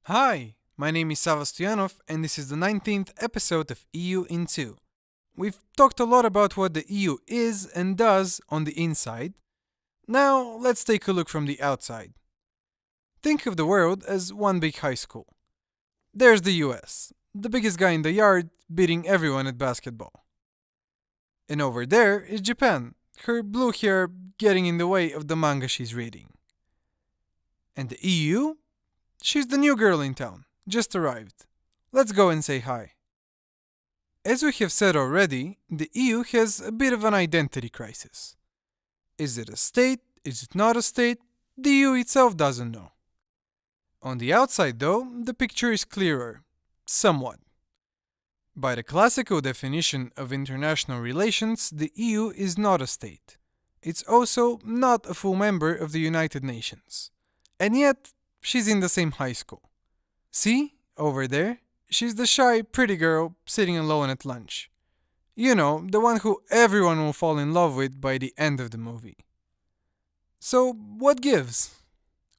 Hi, my name is Sava Stoyanov, and this is the 19th episode of EU in 2. We've talked a lot about what the EU is and does on the inside. Now, let's take a look from the outside. Think of the world as one big high school. There's the US, the biggest guy in the yard, beating everyone at basketball. And over there is Japan, her blue hair getting in the way of the manga she's reading. And the EU? She's the new girl in town, just arrived. Let's go and say hi. As we have said already, the EU has a bit of an identity crisis. Is it a state? Is it not a state? The EU itself doesn't know. On the outside, though, the picture is clearer. Somewhat. By the classical definition of international relations, the EU is not a state. It's also not a full member of the United Nations. And yet, she's in the same high school. See, over there, she's the shy, pretty girl sitting alone at lunch. You know, the one who everyone will fall in love with by the end of the movie. So, what gives?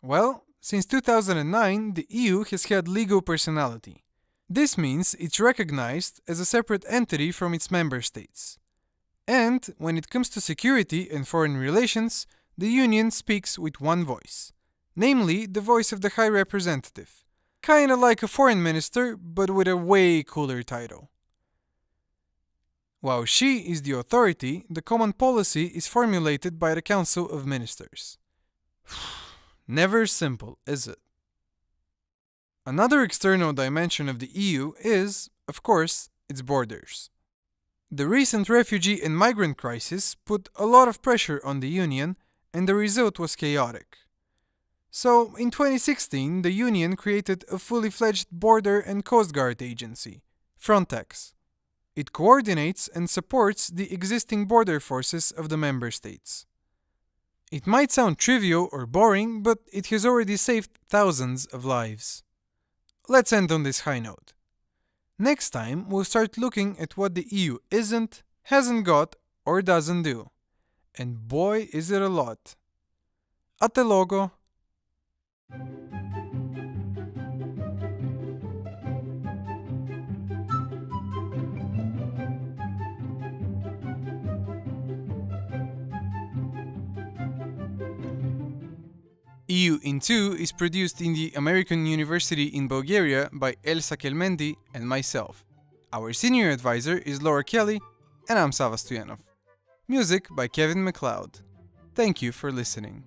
Well, since 2009, the EU has had legal personality. This means it's recognized as a separate entity from its member states. And, when it comes to security and foreign relations, the Union speaks with one voice. Namely, the voice of the High Representative. Kinda like a foreign minister, but with a way cooler title. While she is the authority, the common policy is formulated by the Council of Ministers. Never simple, is it? Another external dimension of the EU is, of course, its borders. The recent refugee and migrant crisis put a lot of pressure on the Union, and the result was chaotic. So, in 2016, the Union created a fully fledged border and coast guard agency, Frontex. It coordinates and supports the existing border forces of the member states. It might sound trivial or boring, but it has already saved thousands of lives. Let's end on this high note. Next time, we'll start looking at what the EU isn't, hasn't got, or doesn't do. And boy, is it a lot. Até logo! EU in 2 is produced in the American University in Bulgaria by Elsa Kelmendi and myself. Our senior advisor is Laura Kelly, and I'm Sava Stoyanov. Music by Kevin MacLeod. Thank you for listening.